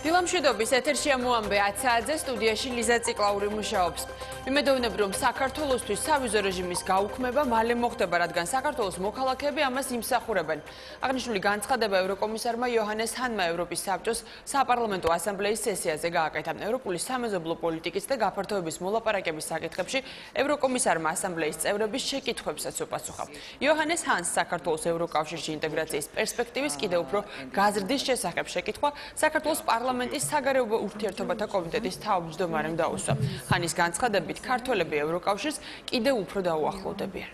დილამშვიდობის ეთერშია მოამბე 10 საათზე სტუდიაში ლიზა ციკლაური მუშაობს. Მიმედოვნებ რომ საქართველოსთვის სავიზო რეჟიმის გაუქმება მალე მოხდება, რადგან საქართველოს მოქალაქეები ამას იმსახურებენ. აღნიშნული განცხადება ევროკომისარმა იოჰანეს ჰანმა ევროპის საბჭოს საპარლამენტო ასამბლეის სესიაზე გააკეთა. ევროპული სამეზობლო პოლიტიკის და გაფართოების მოლაპარაკების საკითხებში ევროკომისარმა ასამბლეის წევრების შეკითხვებსაც უპასუხა. იოჰანეს ჰანს საქართველოს ევროკავშირში ინტეგრაციის პერსპექტივის კიდევ უფრო გაზრდის შესახებ შეკითხვა საქართველოს პარლამენტის საგარეუბო ურთიერთობათა კომიტეტის თავმჯდომარემ დაუსვა. ჰანის განცხადებით ქართველები ევროკავშირს კიდევ უფრო დაუახლოვდებიან.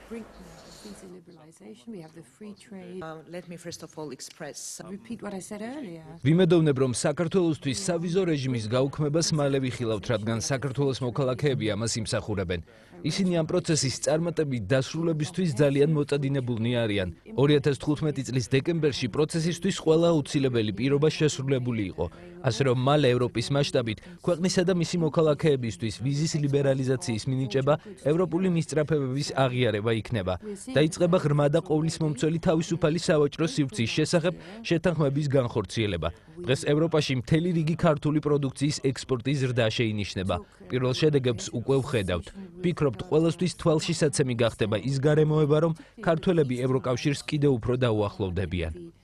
ვიმედოვნებ რომ საქართველოსთვის სავიზო რეჟიმის გაუქმებას მალე ვიხილავთ, რადგან საქართველოს მოქალაქეები ამას იმსახურებენ. ისინი ამ პროცესის წარმატებით დასრულებისთვის ძალიან მოწადინებულნი არიან. 2015 წლის დეკემბერში პროცესისთვის ყველა აუცილებელი პირობა შესრულებული იყო. ასე რომ მალე ევროპის მასშტაბით ქვეყნისა და მისი მოქალაქეებისთვის ვიზის ლიბერალიზაციის მინიჭება ევროპული მისწრაფებების აღიარება იქნება. დაიწყება ღრმა და ყოვლისმომცველი თავისუფალი სავაჭრო სივრცის შესახებ შეთანხმების განხორციელება. დღეს ევროპაში მთელი რიგი ქართული პროდუქციის ექსპორტის ზრდა შეინიშნება. პირველ შედეგებს უკვე ვხედავთ. ვფიქრობთ, ყველასთვის თვალშისაცემი გახდება ის გარემოება, რომ ქართველები ევროკავშირს კიდევ უფრო დაუახლოვდებიან.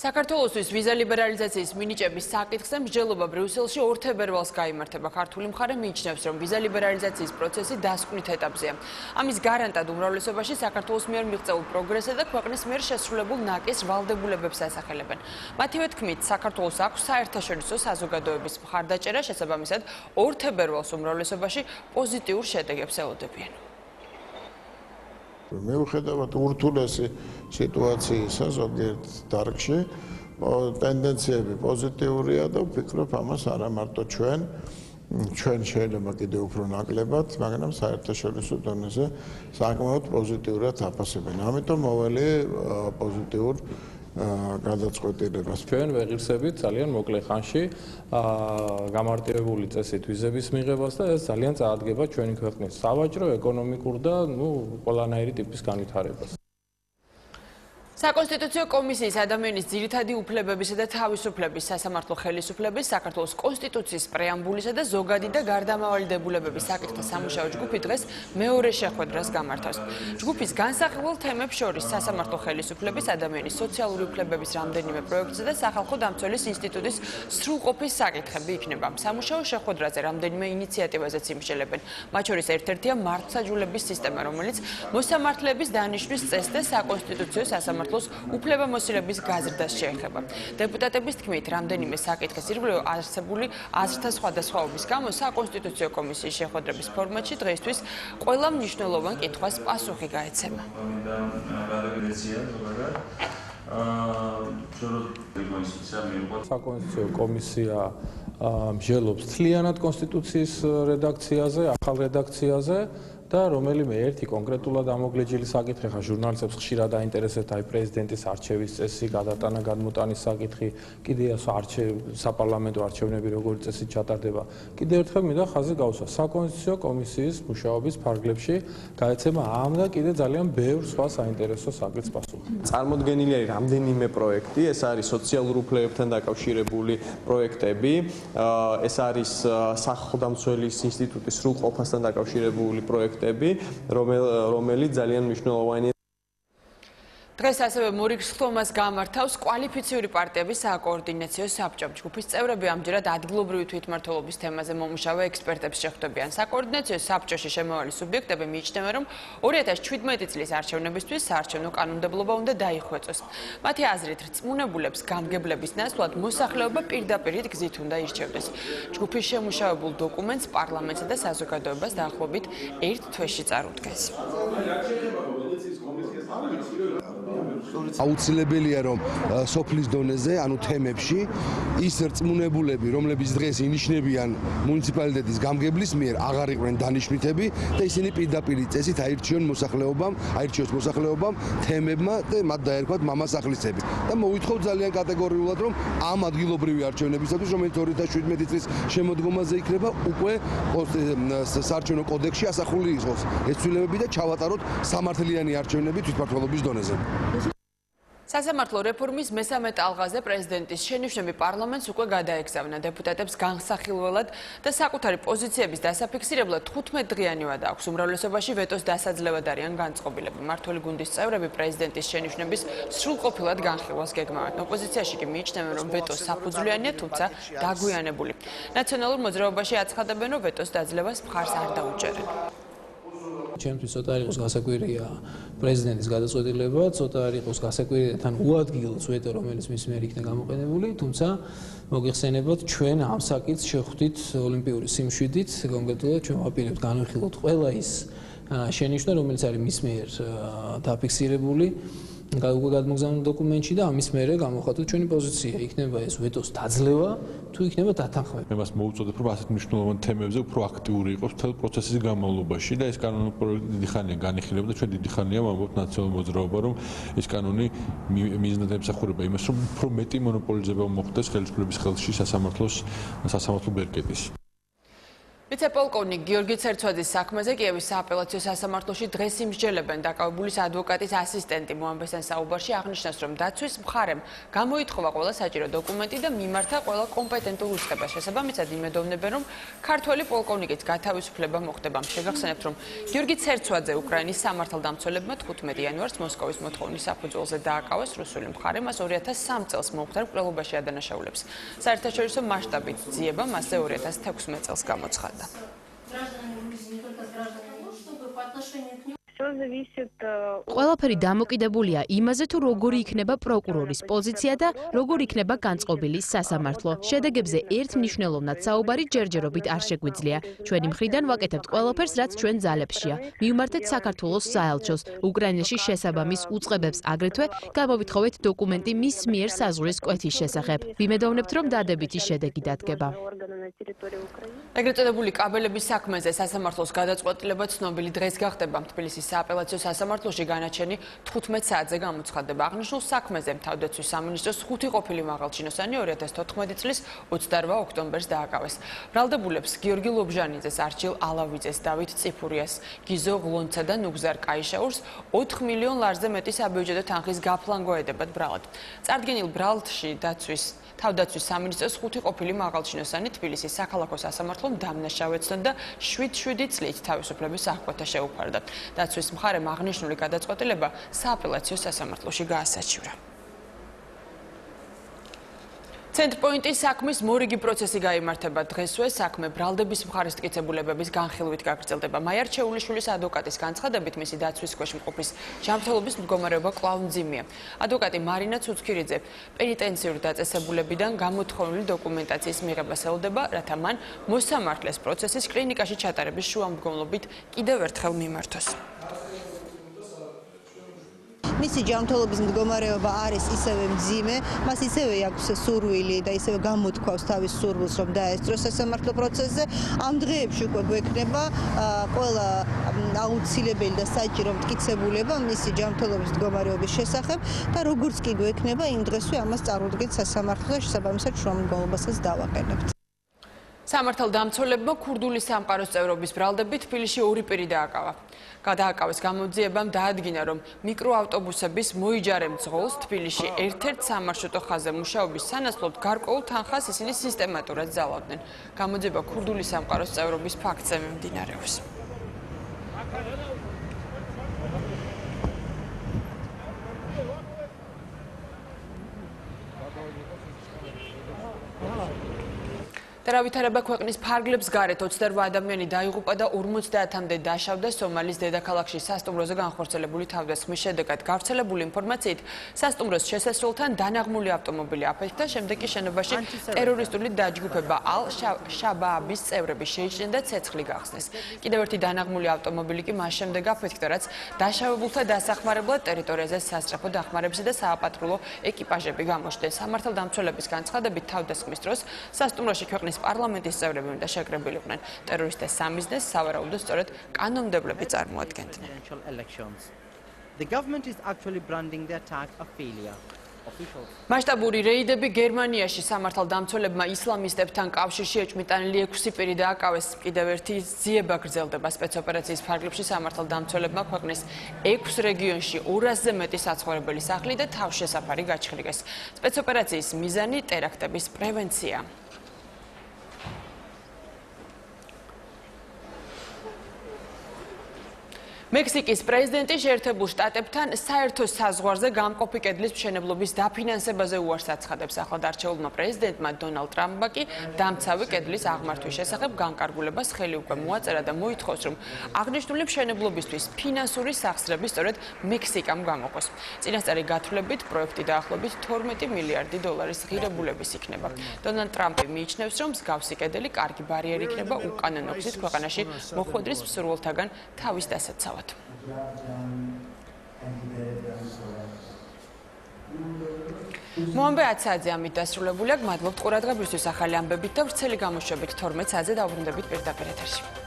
საქართველოსთვის ვიზა ლიბერალიზაციის მინიჭების საკითხზე მსჯელობა ბრიუსელში 2 თებერვალს გაიმართება. ქართული მხარე მიიჩნევს, რომ ვიზა ლიბერალიზაციის პროცესი დასკვნით ეტაპზეა. ამის გარანტად უმრავლესობაში საქართველოს მიერ მიღწეულ პროგრესსა და ქვეყნის მიერ შესრულებულ ნაკის ვალდებულებებს ასახელებენ. მათივე თქმით, საქართველოს აქვს საერთაშორისო საზოგადოების მხარდაჭერა, შესაბამისად 2 თებერვალს უმრავლესობაში პოზიტიურ შედეგებს ელოდებიან. მიუხედავად ურთულესი სიტუაციისა ზოგიერთ დარგში, ტენდენციები პოზიტიურია და ვფიქრობ ამას არა მარტო ჩვენ შეიძლება კიდევ უფრო ნაკლებად, მაგრამ საერთაშორისო დონეზე საკმაოდ პოზიტიურად აფასებენ. ამიტომ მოვალე პოზიტიურ გადაწყვეტილებას. ჩვენ ვეღირსებით ძალიან მოკლე ხანში გამარტივებული წესით ვიზების მიღებას და ეს ძალიან წაადგება ჩვენი ქვეყნის სავაჭრო, ეკონომიკურ და ყველანაირი ტიპის განვითარებას. საკონსტიტუციო კომისიის ადამიანის ძირითადი უფლებებისა და თავისუფლების სასამართლო ხელისუფლების საქართველოს კონსტიტუციის პრეამბულისა და ზოგადი და გარდამავალი დებულებების საკითხთა სამუშაო ჯგუფი დღეს მეორე შეხვედრას გამართავს. ჯგუფის განსახილველ თემებს შორის სასამართლო ხელისუფლების, ადამიანის სოციალური უფლებების რამდენიმე პროექტსა და სახალხო დამცველის ინსტიტუტის სრულყოფის საკითხები იქნება. სამუშაო შეხვედრაზე რამდენიმე ინიციატივაზეც იმსჯელებენ. მათ შორის ერთ-ერთია მართლმსაჯულების სისტემა, რომელიც მოსამართლეების დანიშვნის წესს და საკონსტიტუციო სასამართლო უფლებამოსილების გაზრდას შეეხება. დეპუტატების თქმით, რამდენიმე საკითხის ირგვლივ არსებული აზრთა სხვადასხვაობის გამო საკონსტიტუციო კომისიის შეხვედრების ფორმატში დღეისთვის ყველა მნიშვნელოვან კითხვას პასუხი გაეცემა. საკონსტიტუციო კომისია მსჯელობს მთლიანად კონსტიტუციის რედაქციაზე, ახალ რედაქციაზე და რომელიმე ერთი კონკრეტულად ამოგლეჯილი საკითხი, ხა ჟურნალისტებს ხშირად დაინტერესებთ აი პრეზიდენტის არჩევის წესი, გადატანა გადმოტანის საკითხი, კიდე საპარლამენტო არჩევნები როგორი წესით ჩატარდება. კიდევ ერთხელ მინდა ხაზი გავუსვა საკონსტიტუციო კომისიის მუშაობის ფარგლებში გაეცემა ამ და კიდე ძალიან ბევრ სხვა საინტერესო საკითხს პასუხი. წარმოდგენილი არის რამდენიმე პროექტი, ეს არის სოციალურ უფლებებთან დაკავშირებული პროექტები, ეს არის სახალხო დამცველის ინსტიტუტის სრულყოფასთან დაკავშირებული პროექტი, რომელიც ძალიან მნიშვნელოვანია. დღეს ასევე მორიგშხლომას გამართავს კვალიფიციური პარტიების საკოორდინაციო საბჭო. ჯგუფის წევრები ამჯერად ადგილობრივი თვითმმართველობის თემაზე მომუშავე ექსპერტებს შეხვდებიან. საკოორდინაციო საბჭოში შემავალი სუბიექტები მიიჩნევენ, რომ 2017 წლის არჩევნებისთვის საარჩევნო კანონმდებლობა უნდა დაიხვეწოს. მათი აზრით, რწმუნებულებს გამგებლების ნაცვლად მოსახლეობა პირდაპირ გზით უნდა ირჩევდეს. ჯგუფის შემუშავებულ დოკუმენტს პარლამენტსა და საზოგადოებას დაახლოებით 1 თვეში წარუდგენს. აუცილებელია რომ სოფლის დონეზე, ანუ თემებში ის რწმუნებულები, რომლებიც დღეს ინიშნებიან მუნიციპალიტეტის გამგებლის მიერ, აღარ იყვნენ დანიშნვითები და ისინი პირდაპირ წესით აირჩიონ მოსახლეობამ თემებმა და მათ დაერქვათ მამასახლისები. და მოვითხოვ ძალიან კატეგორიულად, რომ ამ ადგილობრივი არჩევნებისათვის, რომელიც 2017 წლის შემოდგომაზე იქნება, უკვე საარჩევნო კოდექსში ასახული იყოს ეს ცვლილებები და ჩავატაროთ სამართლიანი არჩევნები თვითმმართველობის დონეზე. სასამართლო რეფორმის მესამე ტალღაზე პრეზიდენტის შენიშვნები პარლამენტს უკვე გადაეგზავნა. დეპუტატებს განსახილველად და საკუთარი პოზიციების დასაფიქსირებლად 15 დღიანი ვადა აქვს. უმრავლესობაში ვეტოს დასაძლევად არიან განწყობილები. მმართველი გუნდის წევრები პრეზიდენტის შენიშვნების სრულყოფილად განხილვას გეგმავენ. ოპოზიციაში კი მიიჩნევენ, რომ ვეტო საფუძვლიანია, თუმცა დაგვიანებული. ნაციონალურ მოძრაობაში აცხადებენ, რომ ვეტოს დაძლევას მხარს არ დაუჭერენ. ჩემთვის ცოტა იყოს გასაკვირია პრეზიდენტის გადაწყვეტილება, ცოტა იყოს გასაკვირია თან უადგილოს ვეტო, რომელიც მის მიერ იქნა გამოყენებული, თუმცა მოგიხსენებათ, ჩვენ ამ საკითხს შევხვდით ოლიმპიური სიმშვიდით, კონკრეტულად ჩვენ ვაპირებთ განვიხილოთ ყველა ის შენიშვნა, რომელიც არის მის მიერ დაფიქსირებული უკვე გადმოგზავნილ დოკუმენტში და ამის მერე გამოხატოთ ჩვენი პოზიცია. იქნება ეს ვეტოს დაძლევა, თუ იქნება დათანხმება. მე მას მოუწოდებ, რომ ასეთ მნიშვნელოვან თემებზე უფრო აქტიური იყოს მთელ პროცესის განმავლობაში და ეს კანონური პროექტი დიდი ხანია განიხილება და ჩვენ დიდი ხანია ვამბობთ ნაციონალურ მოძრაობა, რომ ეს კანონი მიზნად ემსახურება იმას, რომ უფრო მეტი მონოპოლიზება მოხდეს ხელისუფლების ხელში სასამართლო ბერკეტის. ვიცე-პოლკოვნიკ გიორგი ცერცვაძის საქმეზე კიევის სააპელაციო სასამართლოში დღეს იმსჯელებენ. დაკავებულის ადვოკატის ასისტენტი მოამბესთან საუბარში აღნიშნავს, რომ დაცვის მხარემ გამოითხოვა ყველა საჭირო დოკუმენტი და მიმართა ყველა კომპეტენტურ უწყებას. შესაბამისად იმედოვნებენ, რომ ქართველი პოლკოვნიკიც გათავისუფლება მოხდება. შეგახსენებთ, რომ გიორგი ცერცვაძე უკრაინის სამართალდამცველებმა 15 იანვარს მოსკოვის მოთხოვნის საფუძველზე დააკავეს. რუსული მხარე მას 2003 წელს მომხდარ მკვლელობაში ადანაშაულებს. საერთაშორისო მასშტაბით ძიება მასზე 2016 წელს გამოცხადდა. ყველაფერი დამოკიდებულია იმაზე, თუ როგორი იქნება პროკურორის პოზიცია და როგორი იქნება განწყობილი სასამართლო. შედეგებზე ერთ მნიშვნელოვნად საუბარი ჯერჯერობით არ შეგვიძლია. ჩვენი მხრიდან ვაკეთებთ ყველაფერს, რაც ჩვენ ძალებშია. მივმართეთ საქართველოს საელჩოს, უკრაინაში შესაბამის უწყებებს, აგრეთვე გამოვითხოვეთ დოკუმენტი მის მიერ საზღვრის კვეთის შესახებ. ვიმედოვნებთ, რომ დადებითი შედეგი დადგება. ეგრეთ წოდებული კაბელების საქმეზე სასამართლოს გადაწყვეტილება ცნობილი დღეს გახდება. თბილისის სააპელაციო სასამართლოში განაჩენი 15 საათზე გამოცხადდება. აღნიშნულ საქმეზე თავდაცვის სამინისტროს 5 ყოფილი მაღალჩინოსანი 2014 წლის 28 ოქტომბერს დააკავეს. ბრალდებულებს გიორგი ლობჟანიძეს, არჩილ ალავიძეს, დავით ციფურიას, გიზო ღლონცსა და ნუგზარ კაიშაურს 4 მილიონ ლარზე მეტი საბიუჯეტო თანხის გაფლანგვა ედებათ ბრალად. წარდგენილ ბრალდში თავდაცვის სამინისტროს 5 ყოფილი მაღალჩინოსანი თბილისის საქალაქო სასამართლომ დამნაშავეცნო და 7 წლით თავისუფლების აღკვეთა შეუფარდა. დაცვის მხარემ აღნიშნული გადაწყვეტილება სააპელაციო სასამართლოში გაასაჩივრა. ცენტრპოინტის საქმის მორიგი პროცესი გაიმართება დღესვე. საქმე ბრალდების მხარის მტკიცებულებების განხილვით გაგრძელდება. მაია რჩეულიშვილის ადვოკატის განცხადებით, მისი დაცვის ქვეშ მყოფის ჯანმრთელობის მდგომარეობა კვლავ მძიმეა. ადვოკატი მარინა ცუცქირიძე პენიტენციური დაწესებულებიდან გამოთხოვილი დოკუმენტაციის მიღებას ელოდება, რათა მან მოსამართლეს პროცესის კლინიკაში ჩატარების შუამდგომლობით კიდევ ერთხელ მიმართოს. მისი ჯანმრთელობის მდგომარეობა არის ისევე მძიმე, მას ისევე აქვს სურვილი და ისევე გამოთქვავს თავის სურვილს, რომ დაესწროს სასამართლო პროცესზე. ამ დღეებში უკვე გვექნება ყველა აუცილებელი და საჭირო მტკიცებულება მისი ჯანმრთელობის მდგომარეობის შესახებ და როგორც კი გვექნება, იმ დღესვე ამას წარუდგენთ სასამართლო და შესაბამისად შუამდგომლობასაც დავაყენებთ. სამართალდამცველებმა ქურდული სამყაროს წევრობის ბრალდებით თბილისში 2 პირი გადააკავეს. გამოძიებამ დაადგინა, რომ მიკროავტობუსების მოიჯარემ ძღოლს თბილისში ერთ-ერთ სამარშრუტო ხაზზე მუშაობის სანაცვლოდ გარკვეულ თანხას ისინი სისტემატურად ძალავდნენ. გამოძიება ქურდული სამყაროს წევრობის ფაქტზე მიმდინარეობს. და რა ვითარება ქვეყნის ფარგლებს გარეთ 28 ადამიანი დაიღუპა და 50-მდე დაშავდა სომალის დედაქალაქში სასტუმროზე განხორციელებული თავდასხმის შედეგად. გავრცელებული ინფორმაციით, სასტუმროს შესასვლელთან დანაღმული ავტომობილი აფეთქდა, შემდეგ კი შენობაში ტერორისტული დაჯგუფება ალ-შაბააბის წევრები შეიჭრნენ და ცეცხლი გახსნეს. კიდევ ერთი დანაღმული ავტომობილი კი მას შემდეგ აფეთქდა, რაც დაშავებულთა დასახმარებლად ტერიტორიაზე სასწრაფო დახმარებისა და სააპატრულო ეკიპაჟები გამოჩნდნენ. სამართალდამცველების განცხადებით, თავდასხმის დროს სასტუმროში ქვეყნის პარლამენტის წევრები უნდა შეკრებილიყვნენ. ტერორისტებს სამიზნეს სავარაუდოდ სწორედ კანონმდებლები წარმოადგენდნენ. The government is actually branding the attack a failure. მასშტაბური რეიდები გერმანიაში სამართალდამცველებმა ისლამისტებთან კავშირში ეჭვმიტანილი 6 პირი დააკავეს. კიდევ ერთი ძიება გრძელდება სპეცოპერაციის ფარგლებში სამართალდამცველებმა ქვეყნის 6 რეგიონში 200-ზე მეტი საცხოვრებელი სახლი და თავშესაფარი გაჩხრიგეს. სპეცოპერაციის მიზანი ტერაქტების პრევენცია. მექსიკის პრეზიდენტი შეერთებულ შტატებთან საერთო საზღვარზე გამყოფი კედლის მშენებლობის დაფინანსებაზე უარს აცხადებს. ახლად არჩეულმა პრეზიდენტმა დონალდ ტრამპმა კი დამცავი კედლის აღმართვის შესახებ განკარგულებას ხელი უკვე მოაწერა და მოითხოვს, რომ აღნიშნული მშენებლობისთვის ფინანსური სახსრები სწორედ მექსიკამ გამოყოს. წინასწარი გათვლებით პროექტი დაახლოებით 12 მილიარდი დოლარის ღირებულების იქნება. დონალდ ტრამპი მიიჩნევს, რომ მსგავსი კედელი კარგი ბარიერი იქნება უკანონო გზით ქვეყანაში მოხვედრის მსურველთაგან თავის დასაცავად. მომბე 10 საათზე ამით დასრულებულია. გმადლობთ ყურადღებისთვის. ახალი ამბებით და ვრცელი გამოშვებით 12 საათზე დავბრუნდებით პირდაპირ ეთერში.